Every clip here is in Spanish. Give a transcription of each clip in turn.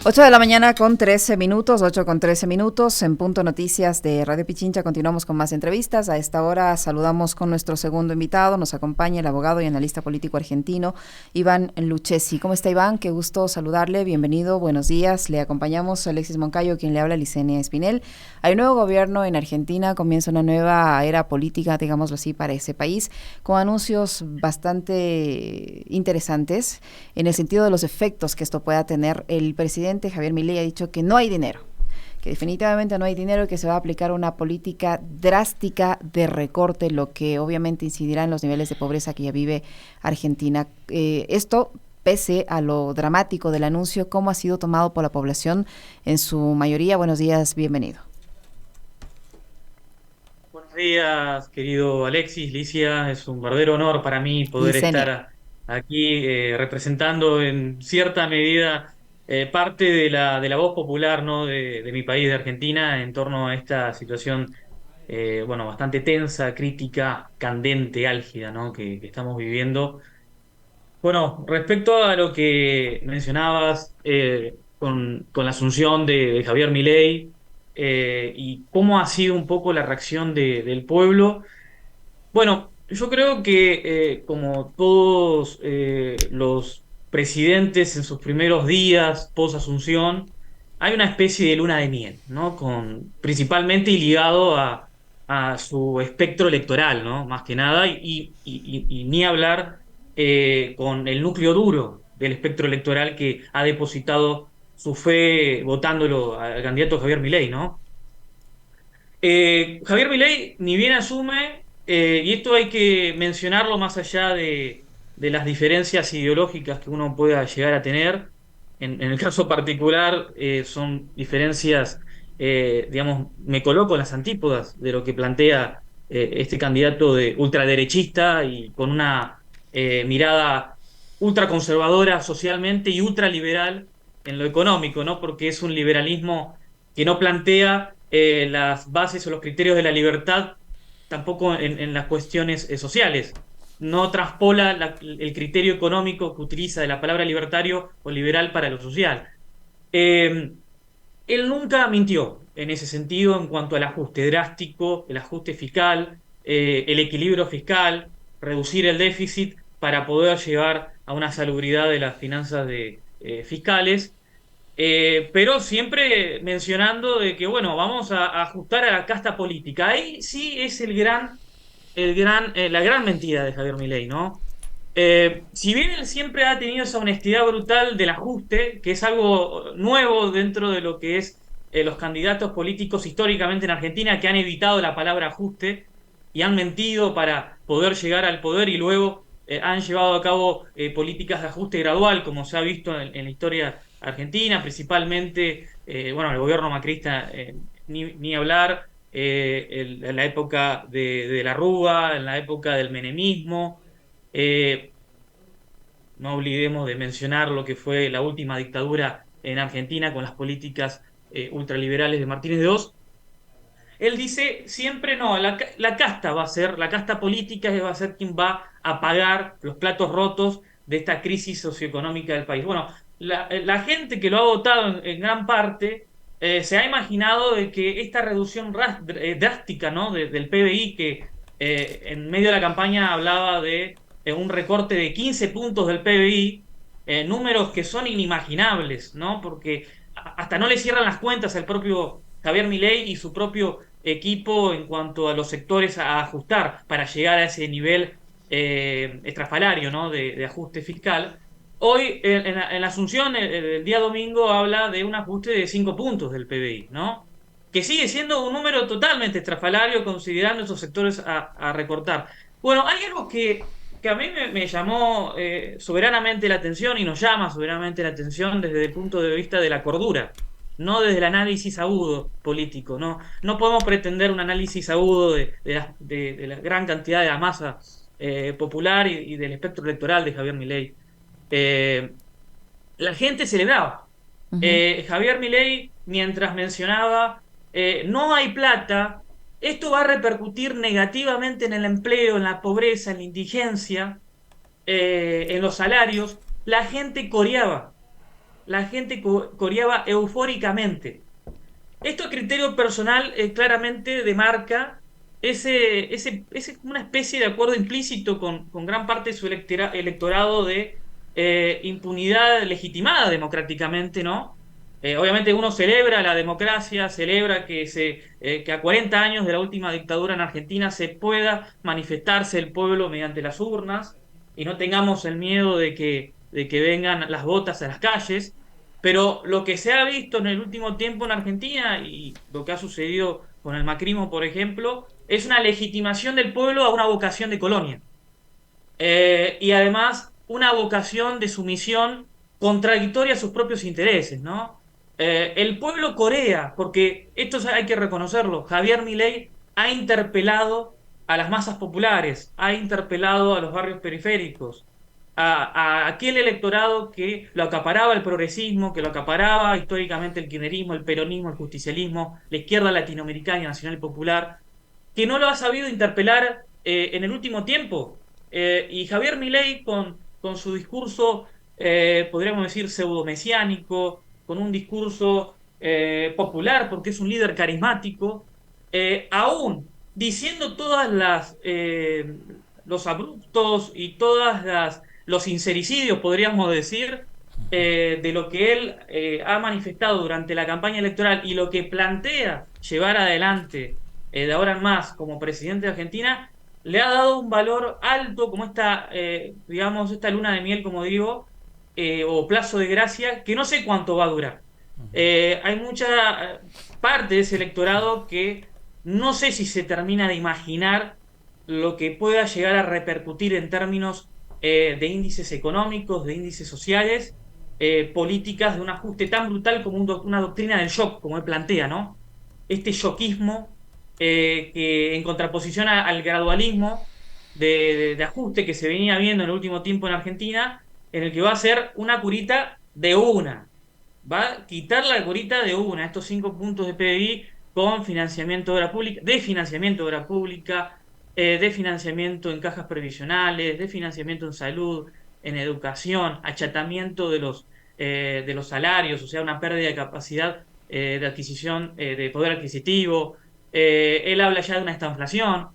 8 de la mañana con 13 minutos, 8 con 13 minutos, en Punto Noticias de Radio Pichincha. Continuamos con más entrevistas. A esta hora saludamos con nuestro segundo invitado. Nos acompaña el abogado y analista político argentino, Iván Lucchesi. ¿Cómo está, Iván? Qué gusto saludarle. Bienvenido, buenos días. Le acompañamos a Alexis Moncayo, quien le habla, Licenia Espinel. Hay un nuevo gobierno en Argentina, comienza una nueva era política, digámoslo así, para ese país, con anuncios bastante interesantes en el sentido de los efectos que esto pueda tener. El presidente Javier Milei ha dicho que no hay dinero, que definitivamente no hay dinero y que se va a aplicar una política drástica de recorte, lo que obviamente incidirá en los niveles de pobreza que ya vive Argentina. Esto pese a lo dramático del anuncio, ¿cómo ha sido tomado por la población en su mayoría? Buenos días, bienvenido. Buenos días, querido Alexis, Licia. Es un verdadero honor para mí poder Licenia. estar aquí representando en cierta medida parte de la voz popular, ¿no? de mi país, de Argentina, en torno a esta situación bueno, bastante tensa, crítica, candente, álgida, ¿no? que estamos viviendo. Bueno, respecto a lo que mencionabas con la asunción de Javier Milei y cómo ha sido un poco la reacción del pueblo, bueno, yo creo que como todos los presidentes en sus primeros días post asunción, hay una especie de luna de miel, ¿no? Principalmente ligado a su espectro electoral, ¿no? Más que nada, y ni hablar con el núcleo duro del espectro electoral que ha depositado su fe votándolo al candidato Javier Milei, ¿no? Javier Milei ni bien asume, y esto hay que mencionarlo más allá de las diferencias ideológicas que uno pueda llegar a tener. En el caso particular, son diferencias, digamos, me coloco en las antípodas de lo que plantea este candidato de ultraderechista y con una mirada ultraconservadora socialmente y ultraliberal en lo económico, ¿no? Porque es un liberalismo que no plantea las bases o los criterios de la libertad tampoco en las cuestiones sociales. No traspola el criterio económico que utiliza de la palabra libertario o liberal para lo social. Eh, Él nunca mintió en ese sentido en cuanto al ajuste drástico, el ajuste fiscal, el equilibrio fiscal, reducir el déficit para poder llevar a una salubridad de las finanzas fiscales, pero siempre mencionando de que, bueno, vamos a ajustar a la casta política. Ahí sí es la gran mentira de Javier Milei, ¿no? Si bien él siempre ha tenido esa honestidad brutal del ajuste, que es algo nuevo dentro de lo que es los candidatos políticos históricamente en Argentina, que han evitado la palabra ajuste y han mentido para poder llegar al poder y luego han llevado a cabo políticas de ajuste gradual, como se ha visto en la historia argentina, principalmente, bueno, el gobierno macrista, ni hablar, en la época de la Rúa, en la época del menemismo. Eh, no olvidemos de mencionar lo que fue la última dictadura en Argentina con las políticas ultraliberales de Martínez de Oz. Él dice siempre no, la casta va a ser, la casta política va a ser quien va a pagar los platos rotos de esta crisis socioeconómica del país. Bueno, la gente que lo ha votado en gran parte se ha imaginado de que esta reducción drástica, ¿no? del PBI, que en medio de la campaña hablaba de un recorte de 15 puntos del PBI, números que son inimaginables, ¿no? Porque hasta no le cierran las cuentas al propio Javier Milei y su propio equipo en cuanto a los sectores a ajustar para llegar a ese nivel estrafalario, ¿no? de ajuste fiscal. Hoy en la Asunción, el día domingo, habla de un ajuste de 5 puntos del PBI, ¿no? Que sigue siendo un número totalmente estrafalario considerando esos sectores a recortar. Bueno, hay algo que a mí me llamó soberanamente la atención y nos llama soberanamente la atención desde el punto de vista de la cordura, no desde el análisis agudo político. No podemos pretender un análisis agudo de la gran cantidad de la masa popular y del espectro electoral de Javier Milei. Eh, la gente celebraba. Ujú. Javier Milei, mientras mencionaba, no hay plata, esto va a repercutir negativamente en el empleo, en la pobreza, en la indigencia, en los salarios, la gente coreaba. la gente coreaba eufóricamente. Esto a criterio personal claramente demarca una especie de acuerdo implícito con gran parte de su electorado de impunidad legitimada democráticamente, ¿no? Obviamente uno celebra la democracia, celebra que a 40 años de la última dictadura en Argentina se pueda manifestarse el pueblo mediante las urnas y no tengamos el miedo de que vengan las botas a las calles. Pero lo que se ha visto en el último tiempo en Argentina y lo que ha sucedido con el macrismo, por ejemplo, es una legitimación del pueblo a una vocación de colonia. Y además una vocación de sumisión contradictoria a sus propios intereses, ¿no? El pueblo corea, porque esto hay que reconocerlo, Javier Milei ha interpelado a las masas populares, ha interpelado a los barrios periféricos, a aquel electorado que lo acaparaba el progresismo, que lo acaparaba históricamente el kirchnerismo, el peronismo, el justicialismo, la izquierda latinoamericana y nacional y popular, que no lo ha sabido interpelar en el último tiempo. Y Javier Milei, con su discurso, podríamos decir, pseudo-mesiánico, con un discurso popular, porque es un líder carismático, aún diciendo todas los abruptos y los sincericidios, podríamos decir, de lo que él ha manifestado durante la campaña electoral y lo que plantea llevar adelante de ahora en más como presidente de Argentina, le ha dado un valor alto como digamos, esta luna de miel, como digo, o plazo de gracia, que no sé cuánto va a durar. Hay mucha parte de ese electorado que no sé si se termina de imaginar lo que pueda llegar a repercutir en términos de índices económicos, de índices sociales, políticas de un ajuste tan brutal como una doctrina del shock, como él plantea, ¿no? Este shockismo que en contraposición al gradualismo de ajuste que se venía viendo en el último tiempo en Argentina, en el que va a ser una curita de una. Va a quitar la curita de una, estos 5 puntos de PBI con financiamiento de obra pública, de financiamiento de obra pública, de financiamiento en cajas previsionales, de financiamiento en salud, en educación, achatamiento de los salarios, o sea, una pérdida de capacidad de adquisición, de poder adquisitivo. Él habla ya de una estanflación.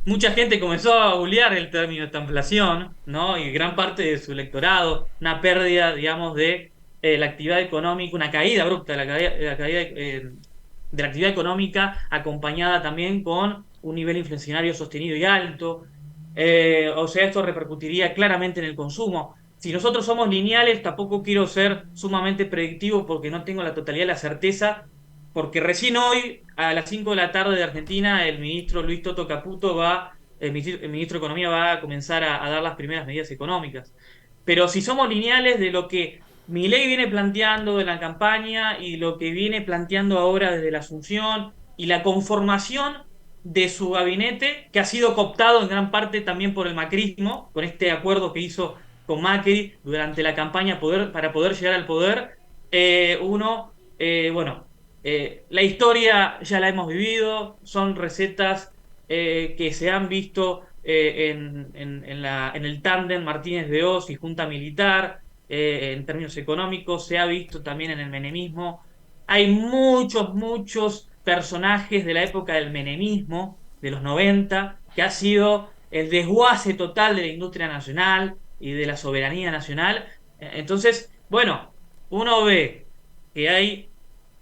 Mucha gente comenzó a bullear el término estanflación, ¿no? Y gran parte de su electorado, una pérdida, digamos, de la actividad económica, una caída abrupta de la actividad económica, acompañada también con un nivel inflacionario sostenido y alto. O sea, esto repercutiría claramente en el consumo. Si nosotros somos lineales, tampoco quiero ser sumamente predictivo porque no tengo la totalidad de la certeza, porque recién hoy, a las 5 de la tarde de Argentina, el ministro Luis Toto Caputo el ministro de Economía va a comenzar a dar las primeras medidas económicas. Pero si somos lineales de lo que Milei viene planteando en la campaña y lo que viene planteando ahora desde la Asunción y la conformación de su gabinete, que ha sido cooptado en gran parte también por el macrismo, con este acuerdo que hizo con Macri durante la campaña para poder llegar al poder, bueno, la historia ya la hemos vivido, son recetas que se han visto en el tándem Martínez de Oz y Junta Militar, en términos económicos, se ha visto también en el menemismo. Hay muchos personajes de la época del menemismo, de los 90, que ha sido el desguace total de la industria nacional y de la soberanía nacional. Entonces, bueno, uno ve que hay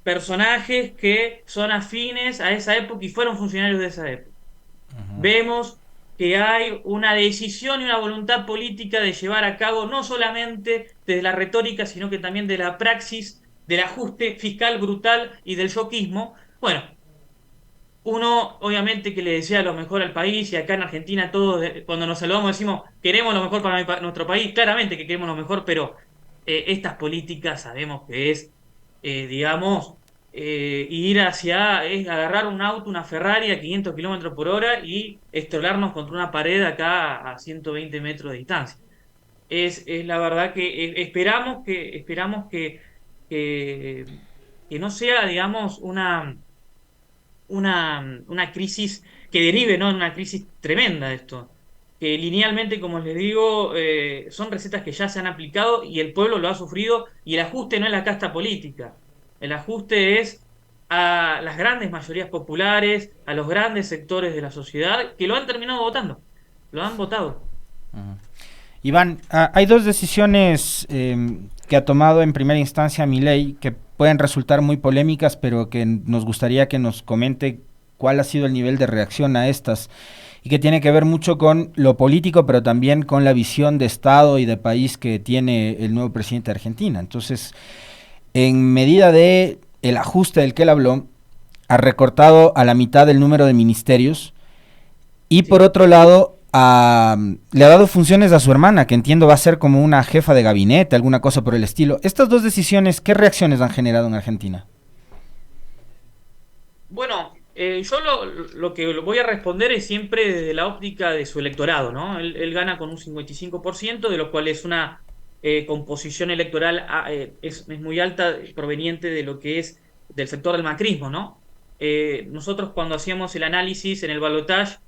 personajes que son afines a esa época y fueron funcionarios de esa época. Vemos que hay una decisión y una voluntad política de llevar a cabo no solamente desde la retórica, sino que también de la praxis del ajuste fiscal brutal y del yoquismo. Bueno, uno obviamente que le desea lo mejor al país y acá en Argentina todos cuando nos saludamos decimos queremos lo mejor para nuestro país, claramente que queremos lo mejor, pero estas políticas sabemos que es, digamos, ir es agarrar un auto, una Ferrari a 500 kilómetros por hora y estrolarnos contra una pared acá a 120 metros de distancia. Es la verdad que que, que no sea, digamos, una crisis que derive, ¿no? En una crisis tremenda esto. que linealmente, como les digo, son recetas que ya se han aplicado y el pueblo lo ha sufrido, y el ajuste no es la casta política, el ajuste es a las grandes mayorías populares, a los grandes sectores de la sociedad que lo han terminado votando, lo han votado. Iván, hay dos decisiones que ha tomado en primera instancia Milei que pueden resultar muy polémicas, pero que nos gustaría que nos comente cuál ha sido el nivel de reacción a estas, y que tiene que ver mucho con lo político, pero también con la visión de Estado y de país que tiene el nuevo presidente de Argentina. Entonces, en medida de el ajuste del que él habló, ha recortado a la mitad el número de ministerios y por Sí. otro lado le ha dado funciones a su hermana, que entiendo va a ser como una jefa de gabinete, alguna cosa por el estilo. Estas dos decisiones, ¿qué reacciones han generado en Argentina? Bueno, yo lo que lo voy a responder es siempre desde la óptica de su electorado, ¿no? Él gana con un 55%, de lo cual es una composición electoral es muy alta, proveniente de lo que es del sector del macrismo, ¿no? Nosotros cuando hacíamos el análisis en el balotaje,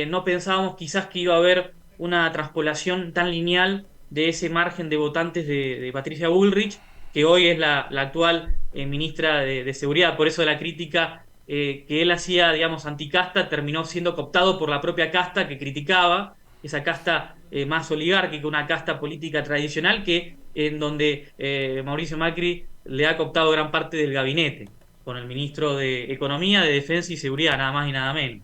no pensábamos quizás que iba a haber una transpolación tan lineal de ese margen de votantes de Patricia Bullrich, que hoy es la actual ministra de Seguridad. Por eso la crítica que él hacía, digamos, anticasta, terminó siendo cooptado por la propia casta que criticaba, esa casta más oligárquica, una casta política tradicional que en donde Mauricio Macri le ha cooptado gran parte del gabinete, con el ministro de Economía, de Defensa y Seguridad, nada más y nada menos,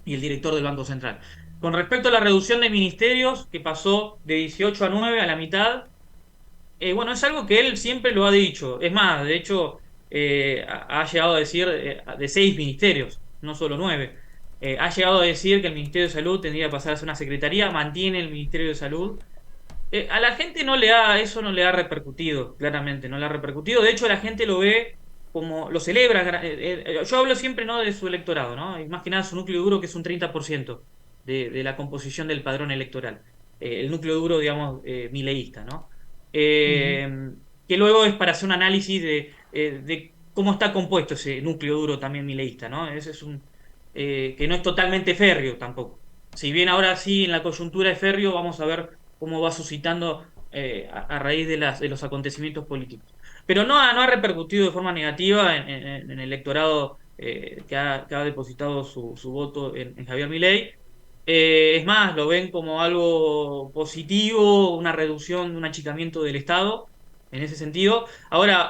y el director del Banco Central. Con respecto a la reducción de ministerios, que pasó de 18 a 9 a la mitad, bueno, es algo que él siempre lo ha dicho. Es más, de hecho, ha llegado a decir de 6 ministerios, no solo 9. Ha llegado a decir que el Ministerio de Salud tendría que pasar a ser una secretaría, mantiene el Ministerio de Salud. A la gente eso no le ha repercutido, claramente, no le ha repercutido. De hecho, la gente lo ve como, lo celebra. Yo hablo siempre no de su electorado, ¿no? Y más que nada su núcleo duro, que es un 30% de la composición del padrón electoral. El núcleo duro, digamos, mileísta, ¿no? Ujú. Eh, que luego es para hacer un análisis de cómo está compuesto ese núcleo duro también mileísta, ¿no? Ese es que no es totalmente férreo tampoco. Si bien ahora sí en la coyuntura es férreo, vamos a ver cómo va suscitando a raíz de los acontecimientos políticos. Pero no ha repercutido de forma negativa en el electorado que ha depositado su voto en Javier Milei. Es más, lo ven como algo positivo, una reducción, un achicamiento del Estado en ese sentido. Ahora,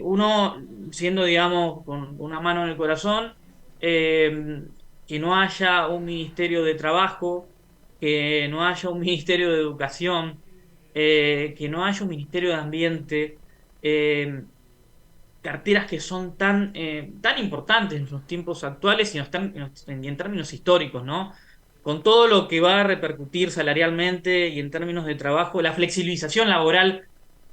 uno, siendo, digamos, con una mano en el corazón, que no haya un ministerio de trabajo, que no haya un ministerio de educación, que no haya un ministerio de ambiente, eh, carteras que son tan importantes en los tiempos actuales y en términos históricos, ¿no? Con todo lo que va a repercutir salarialmente y en términos de trabajo, la flexibilización laboral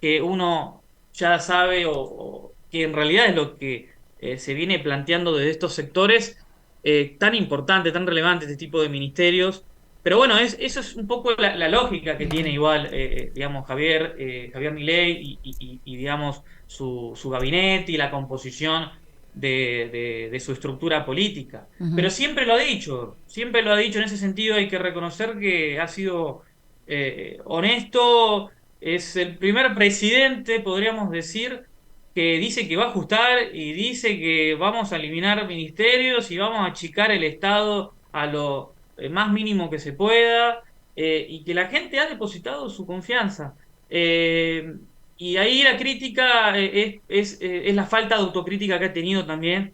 que uno ya sabe o que en realidad es lo que se viene planteando desde estos sectores, tan importante, tan relevante este tipo de ministerios. Pero bueno, eso es un poco la lógica que tiene igual, digamos, Javier Milei digamos, su gabinete y la composición de su estructura política. Pero Ujú. siempre lo ha dicho en ese sentido, hay que reconocer que ha sido honesto, es el primer presidente, podríamos decir, que dice que va a ajustar y dice que vamos a eliminar ministerios y vamos a achicar el Estado a lo más mínimo que se pueda, y que la gente ha depositado su confianza. Eh, y ahí la crítica es la falta de autocrítica que ha tenido también,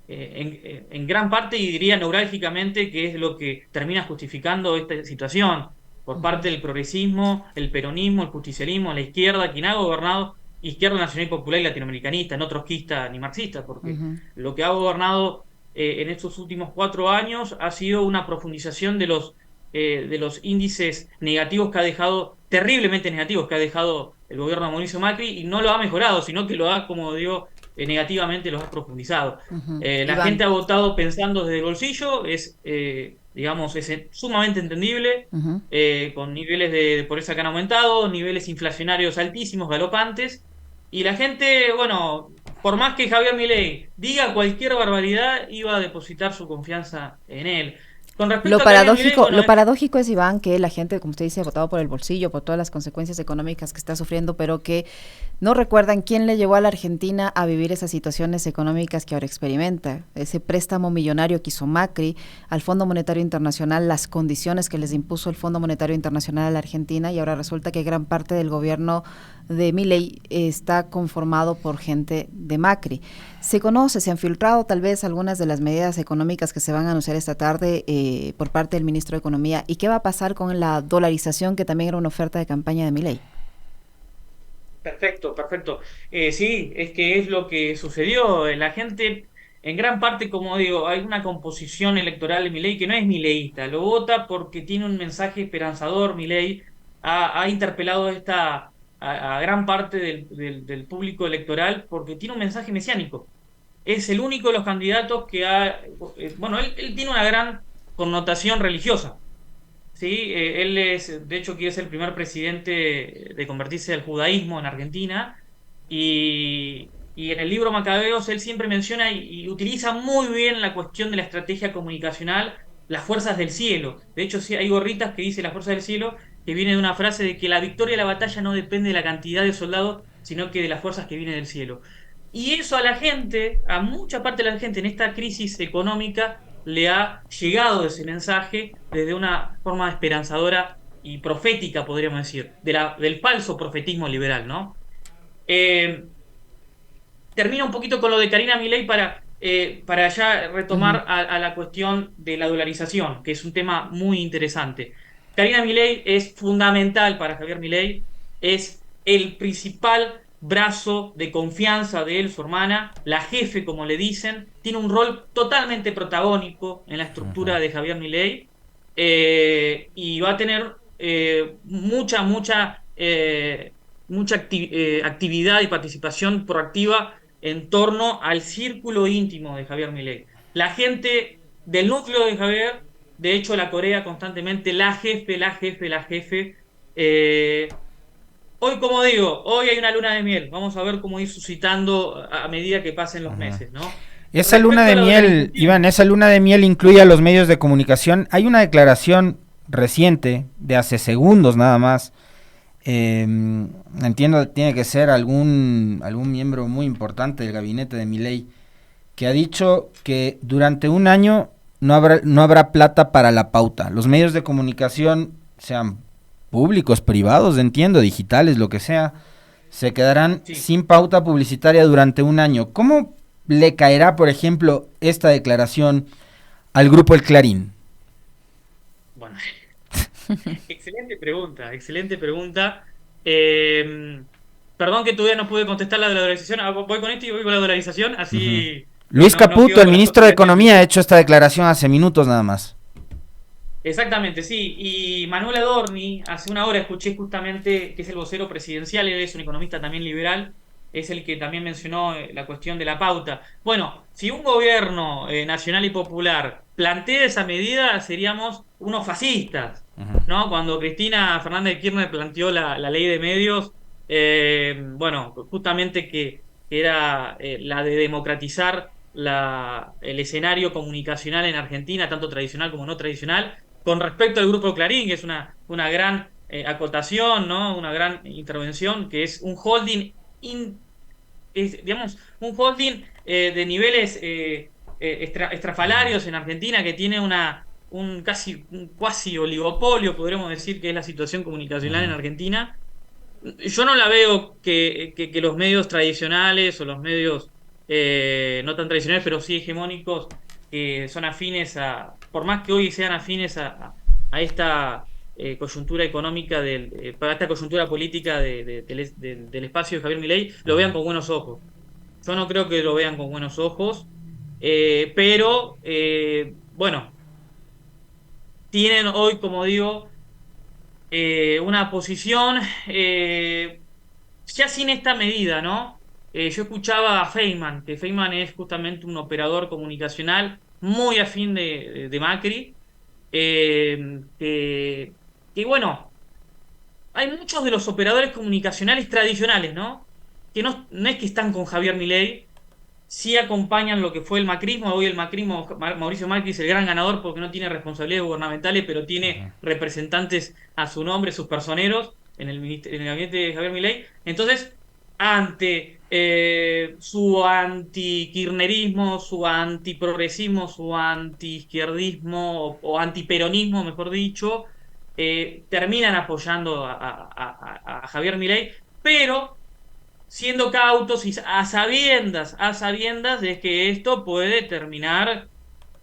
en gran parte, y diría neurálgicamente, que es lo que termina justificando esta situación por parte del progresismo, el peronismo, el justicialismo, la izquierda, quien ha gobernado, izquierda nacional y popular y latinoamericanista, no trotskista ni marxista, porque Ujú. lo que ha gobernado en estos últimos 4 años ha sido una profundización de los índices negativos que ha dejado, terriblemente negativos, que ha dejado el gobierno de Mauricio Macri, y no lo ha mejorado, sino que lo ha, como digo, negativamente los ha profundizado. Ujú. La Iván. gente ha votado pensando desde el bolsillo, digamos, es sumamente entendible, Ujú. con niveles de pobreza que han aumentado, niveles inflacionarios altísimos, galopantes, y la gente, bueno, por más que Javier Milei diga cualquier barbaridad, iba a depositar su confianza en él. Con respecto a Javier Milei, bueno, Lo paradójico es, Iván, que la gente, como usted dice, ha votado por el bolsillo, por todas las consecuencias económicas que está sufriendo, pero que no recuerdan quién le llevó a la Argentina a vivir esas situaciones económicas que ahora experimenta. Ese préstamo millonario que hizo Macri al Fondo Monetario Internacional, las condiciones que les impuso el Fondo Monetario Internacional a la Argentina, y ahora resulta que gran parte del gobierno de Milei está conformado por gente de Macri. Se conoce, se han filtrado tal vez algunas de las medidas económicas que se van a anunciar esta tarde por parte del ministro de Economía. ¿Y qué va a pasar con la dolarización, que también era una oferta de campaña de Milei? perfecto, perfecto. Sí, es que es lo que sucedió. La gente, en gran parte, como digo, hay una composición electoral de Milei que no es mileísta. Lo vota porque tiene un mensaje esperanzador. Milei ha interpelado a gran parte del público electoral porque tiene un mensaje mesiánico. Es el único de los candidatos que bueno, él tiene una gran connotación religiosa. Sí, él es, de hecho, quiere ser el primer presidente de convertirse al judaísmo en Argentina. Y en el libro Macabeos él siempre menciona y utiliza muy bien la cuestión de la estrategia comunicacional, las fuerzas del cielo. De hecho, sí, hay gorritas que dice las fuerzas del cielo, que viene de una frase de que la victoria de la batalla no depende de la cantidad de soldados, sino que de las fuerzas que vienen del cielo. Y eso a la gente, a mucha parte de la gente en esta crisis económica, le ha llegado ese mensaje desde una forma esperanzadora y profética, podríamos decir, del falso profetismo liberal, ¿no? Eh, Termino un poquito con lo de Karina Milei para ya retomar a la cuestión de la dolarización, que es un tema muy interesante. Karina Milei es fundamental para Javier Milei, es el principal brazo de confianza de él, su hermana, la jefe, como le dicen, tiene un rol totalmente protagónico en la estructura de Javier Milei, y va a tener mucha actividad y participación proactiva en torno al círculo íntimo de Javier Milei. La gente del núcleo de Javier, de hecho, la corea constantemente, la jefe, la jefe, la jefe. Eh, Hoy, como digo, hoy hay una luna de miel. Vamos a ver cómo ir suscitando a medida que pasen los meses, ¿no? Esa luna Respecto a de la miel, dolarización, Iván, esa luna de miel incluye a los medios de comunicación. Hay una declaración reciente, de hace segundos nada más. Entiendo, tiene que ser algún miembro muy importante del gabinete de Milei, que ha dicho que durante un año no habrá plata para la pauta. Los medios de comunicación, sean públicos, privados, entiendo, digitales, lo que sea, se quedarán sí, sin pauta publicitaria durante un año. ¿Cómo le caerá, por ejemplo, esta declaración al grupo El Clarín? bueno, excelente pregunta, excelente pregunta. Eh, Perdón que todavía no pude contestar la de la dolarización. Voy con esto y voy con la dolarización, Ujú. así Luis no Caputo, quedo el con las ministro cosas de pendientes. Economía, ha hecho esta declaración hace minutos nada más. Exactamente, sí. Y Manuel Adorni, hace una hora escuché justamente que es el vocero presidencial, él es un economista también liberal, es el que también mencionó la cuestión de la pauta. Bueno, si un gobierno nacional y popular plantea esa medida, seríamos unos fascistas, Ujú. ¿no? Cuando Cristina Fernández de Kirchner planteó la ley de medios, bueno, justamente que era la de democratizar el escenario comunicacional en Argentina, tanto tradicional como no tradicional. Con respecto al Grupo Clarín, que es una gran acotación, ¿no? Una gran intervención, que es un holding, digamos, un holding de niveles estrafalarios en Argentina, que tiene un cuasi oligopolio, podríamos decir, que es la situación comunicacional en Ujú. Argentina. Yo no la veo que los medios tradicionales o los medios no tan tradicionales, pero sí hegemónicos, que son afines por más que hoy sean afines a esta coyuntura económica, para esta coyuntura política del espacio de Javier Milei, lo vean con buenos ojos. Yo no creo que lo vean con buenos ojos, pero bueno, tienen hoy, como digo, una posición, ya sin esta medida, ¿no? Yo escuchaba a Feynman, que Feynman es justamente un operador comunicacional muy afín de Macri, que bueno, hay muchos de los operadores comunicacionales tradicionales, ¿no? Que no es que están con Javier Milei, sí acompañan lo que fue el macrismo. Hoy el macrismo, Mauricio Macri es el gran ganador porque no tiene responsabilidades gubernamentales, pero tiene representantes a su nombre, sus personeros, en el gabinete de Javier Milei. Entonces, ante su antikirchnerismo, su antiprogresismo, su antiizquierdismo o antiperonismo, mejor dicho, terminan apoyando a Javier Milei, pero siendo cautos y a sabiendas de que esto puede terminar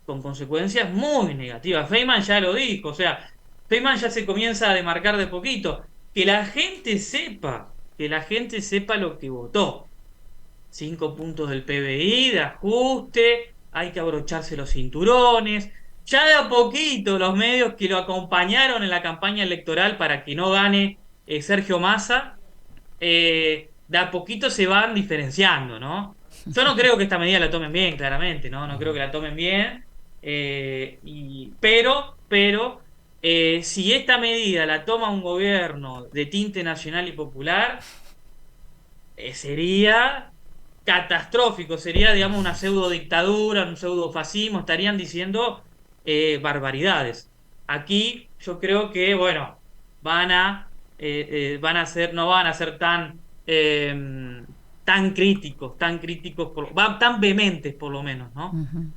con consecuencias muy negativas. Feynman ya lo dijo, o sea, Feynman ya se comienza a demarcar de poquito. Que la gente sepa lo que votó. 5 puntos del PBI de ajuste, hay que abrocharse los cinturones. Ya de a poquito los medios que lo acompañaron en la campaña electoral para que no gane Sergio Massa, de a poquito se van diferenciando, ¿no? Yo no creo que esta medida la tomen bien, claramente, ¿no? No creo que la tomen bien. Pero, si esta medida la toma un gobierno de tinte nacional y popular, sería catastrófico, sería, digamos, una pseudo dictadura, un pseudo fascismo, estarían diciendo barbaridades. Aquí yo creo que, bueno, van a ser, no van a ser tan críticos, tan vehementes por lo menos, ¿no? Ujú.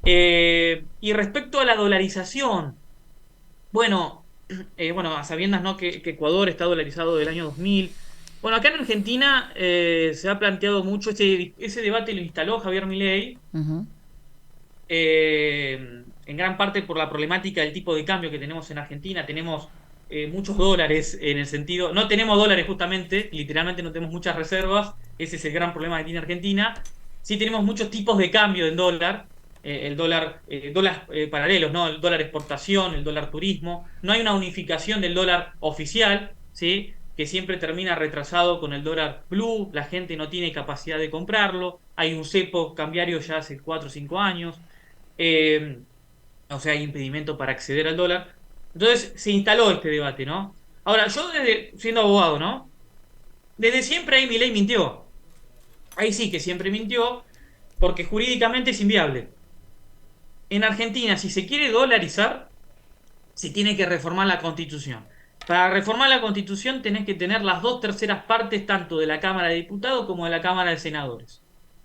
Y respecto a la dolarización, bueno, a sabiendas, ¿no?, que Ecuador está dolarizado del año 2000. Bueno, acá en Argentina se ha planteado mucho, ese debate lo instaló Javier Milei, Ujú. en gran parte por la problemática del tipo de cambio que tenemos en Argentina. Tenemos muchos dólares en el sentido, no tenemos dólares justamente, literalmente no tenemos muchas reservas, ese es el gran problema que tiene Argentina. Sí tenemos muchos tipos de cambio en dólar, el dólar, paralelos, ¿no? El dólar exportación, el dólar turismo. No hay una unificación del dólar oficial, ¿sí? Que siempre termina retrasado con el dólar blue, la gente no tiene capacidad de comprarlo, hay un cepo cambiario ya hace 4 o 5 años, eh, o sea, hay impedimento para acceder al dólar. Entonces se instaló este debate, ¿no? Ahora, yo siendo abogado, ¿no? Desde siempre ahí mi ley mintió. Ahí sí que siempre mintió, porque jurídicamente es inviable. En Argentina, si se quiere dolarizar, se tiene que reformar la Constitución. Para reformar la Constitución tenés que tener las 2/3 partes tanto de la Cámara de Diputados como de la Cámara de Senadores.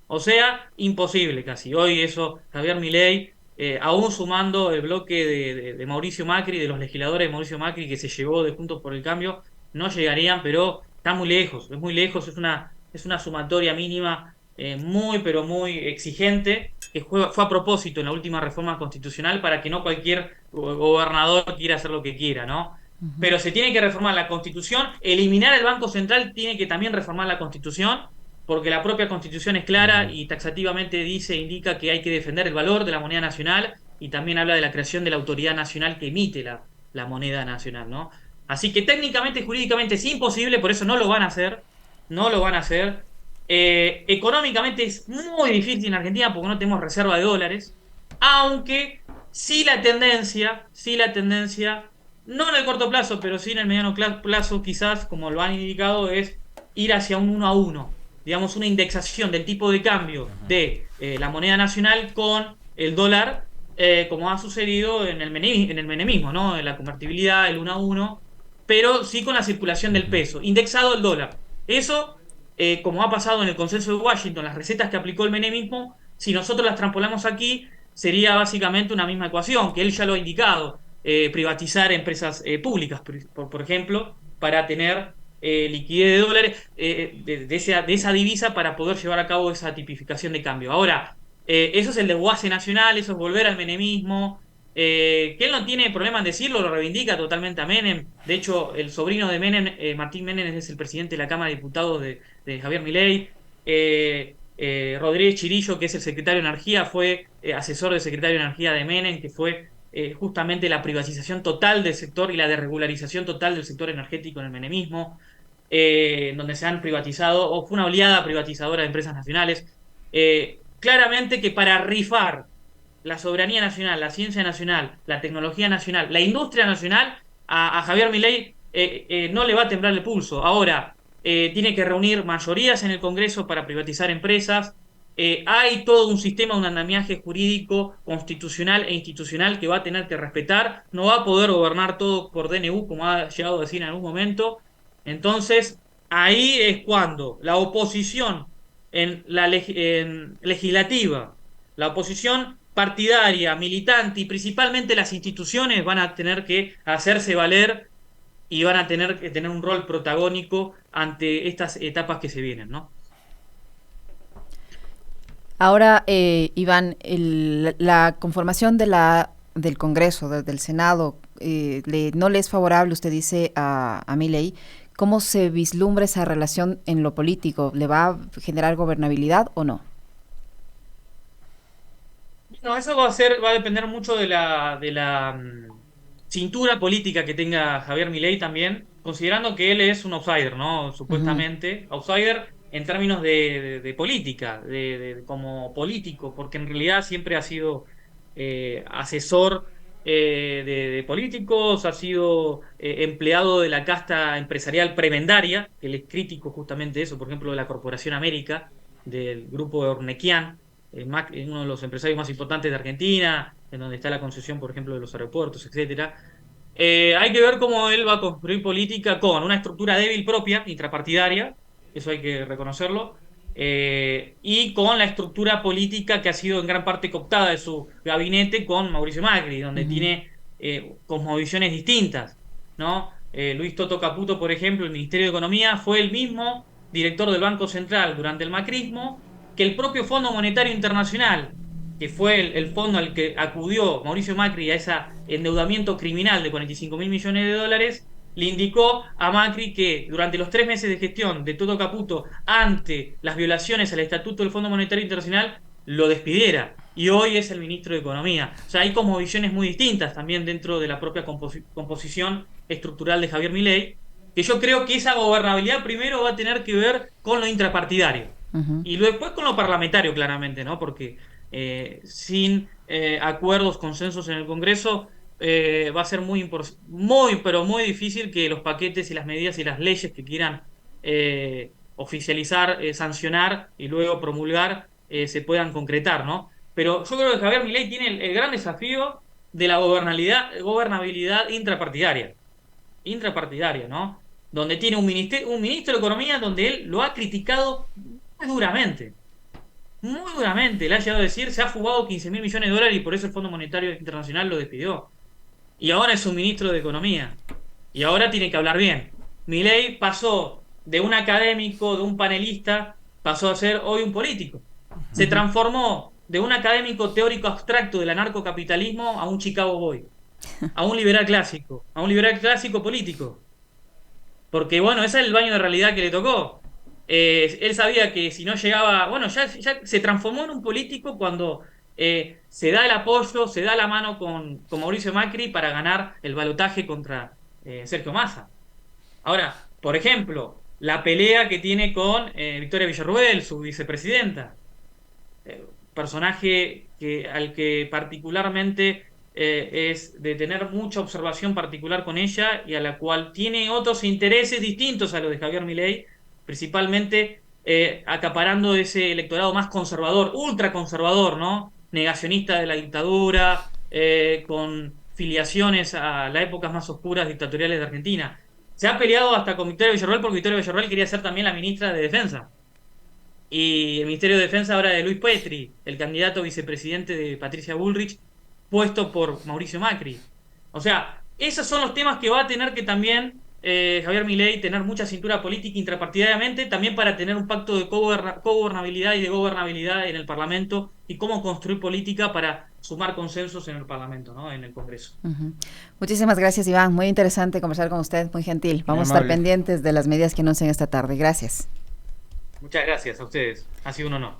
O sea, imposible casi. Hoy eso, Javier Milei, aún sumando el bloque de Mauricio Macri, de los legisladores de Mauricio Macri que se llevó de Juntos por el Cambio, no llegarían, pero está muy lejos, es muy lejos, es una sumatoria mínima muy, pero muy exigente, que fue a propósito en la última reforma constitucional para que no cualquier gobernador quiera hacer lo que quiera, ¿no? Pero se tiene que reformar la Constitución, eliminar el Banco Central tiene que también reformar la Constitución, porque la propia Constitución es clara y taxativamente indica que hay que defender el valor de la moneda nacional y también habla de la creación de la autoridad nacional que emite la moneda nacional, ¿no? Así que técnicamente y jurídicamente es imposible, por eso no lo van a hacer, no lo van a hacer. Económicamente es muy difícil en Argentina porque no tenemos reserva de dólares, aunque sí la tendencia, no en el corto plazo, pero sí en el mediano plazo, quizás, como lo han indicado, es ir hacia un 1 a 1, digamos, una indexación del tipo de cambio de la moneda nacional con el dólar, como ha sucedido en en el menemismo, ¿no? En la convertibilidad, el 1 a 1, pero sí con la circulación del peso, indexado el dólar. Eso, como ha pasado en el consenso de Washington, las recetas que aplicó el menemismo, si nosotros las traspolamos aquí, sería básicamente una misma ecuación, que él ya lo ha indicado, privatizar empresas públicas, por ejemplo, para tener liquidez de dólares, de esa divisa para poder llevar a cabo esa tipificación de cambio. Ahora, eso es el desguace nacional, eso es volver al menemismo, que él no tiene problema en decirlo, lo reivindica totalmente a Menem. De hecho, el sobrino de Menem, Martín Menem, es el presidente de la Cámara de Diputados de Javier Milei. Rodríguez Chirillo, que es el secretario de Energía, fue asesor del secretario de Energía de Menem, que fue justamente la privatización total del sector y la desregularización total del sector energético en el menemismo, donde se han privatizado, o fue una oleada privatizadora de empresas nacionales. Claramente que para rifar la soberanía nacional, la ciencia nacional, la tecnología nacional, la industria nacional, a Javier Milei no le va a temblar el pulso. Ahora, tiene que reunir mayorías en el Congreso para privatizar empresas, hay todo un sistema, un andamiaje jurídico, constitucional e institucional que va a tener que respetar, no va a poder gobernar todo por DNU, como ha llegado a decir en algún momento. Entonces, ahí es cuando la oposición en legislativa, la oposición partidaria, militante y principalmente las instituciones van a tener que hacerse valer y van a tener que tener un rol protagónico ante estas etapas que se vienen, ¿no? Ahora, Iván, la conformación del Congreso, del Senado, no le es favorable, usted dice, a Milei. ¿Cómo se vislumbra esa relación en lo político? ¿Le va a generar gobernabilidad o no? No, eso va a depender mucho de la cintura política que tenga Javier Milei también, considerando que él es un outsider, ¿no? Uh-huh. Supuestamente, outsider en términos de política, como político, porque en realidad siempre ha sido asesor de políticos, ha sido empleado de la casta empresarial prebendaria, que él es crítico justamente de eso, por ejemplo, de la Corporación América, del grupo Ornequian, uno de los empresarios más importantes de Argentina, en donde está la concesión, por ejemplo, de los aeropuertos, etcétera. Hay que ver cómo él va a construir política con una estructura débil propia, intrapartidaria, eso hay que reconocerlo, y con la estructura política que ha sido en gran parte cooptada de su gabinete con Mauricio Macri, donde Uh-huh. tiene cosmovisiones distintas, ¿no? Luis Toto Caputo, por ejemplo, el Ministerio de Economía, fue el mismo director del Banco Central durante el macrismo que el propio Fondo Monetario Internacional, que fue el fondo al que acudió Mauricio Macri a ese endeudamiento criminal de 45.000 millones de dólares, le indicó a Macri que durante los 3 meses de gestión de Toto Caputo ante las violaciones al Estatuto del Fondo Monetario Internacional, lo despidiera. Y hoy es el ministro de Economía. O sea, hay como visiones muy distintas también dentro de la propia composición estructural de Javier Milei, que yo creo que esa gobernabilidad primero va a tener que ver con lo intrapartidario. Uh-huh. Y después con lo parlamentario, claramente, ¿no? Porque sin acuerdos, consensos en el Congreso, va a ser muy, pero muy difícil que los paquetes y las medidas y las leyes que quieran oficializar, sancionar y luego promulgar se puedan concretar, ¿no? Pero yo creo que Javier Milei tiene el gran desafío de la gobernabilidad intrapartidaria, ¿no? Donde tiene un ministro de Economía donde él lo ha criticado duramente. Muy duramente, le ha llegado a decir, se ha fugado 15.000 millones de dólares y por eso el Fondo Monetario Internacional lo despidió. Y ahora es un ministro de Economía. Y ahora tiene que hablar bien. Milei pasó de un académico, de un panelista, pasó a ser hoy un político. Se Uh-huh. transformó de un académico teórico abstracto del anarcocapitalismo a un Chicago Boy, a un liberal clásico político. Porque bueno, ese es el baño de realidad que le tocó. Él sabía que si no llegaba, bueno, ya se transformó en un político cuando se da el apoyo, se da la mano con Mauricio Macri para ganar el balotaje contra Sergio Massa. Ahora, por ejemplo, la pelea que tiene con Victoria Villarruel, su vicepresidenta, personaje al que particularmente es de tener mucha observación particular con ella y a la cual tiene otros intereses distintos a los de Javier Milei, principalmente acaparando ese electorado más conservador, ultraconservador, ¿no? Negacionista de la dictadura, con filiaciones a las épocas más oscuras dictatoriales de Argentina. Se ha peleado hasta con Victoria Villarruel porque Victoria Villarruel quería ser también la ministra de Defensa. Y el Ministerio de Defensa ahora de Luis Petri, el candidato vicepresidente de Patricia Bullrich, puesto por Mauricio Macri. O sea, esos son los temas que va a tener que también Javier Milei tener mucha cintura política intrapartidariamente, también para tener un pacto de cogobernabilidad y de gobernabilidad en el Parlamento y cómo construir política para sumar consensos en el Parlamento, ¿no? En el Congreso. Uh-huh. Muchísimas gracias, Iván. Muy interesante conversar con usted, muy gentil. Muy Vamos a estar amable. pendientes de las medidas que anuncien esta tarde. Gracias. Muchas gracias a ustedes. Ha sido un honor.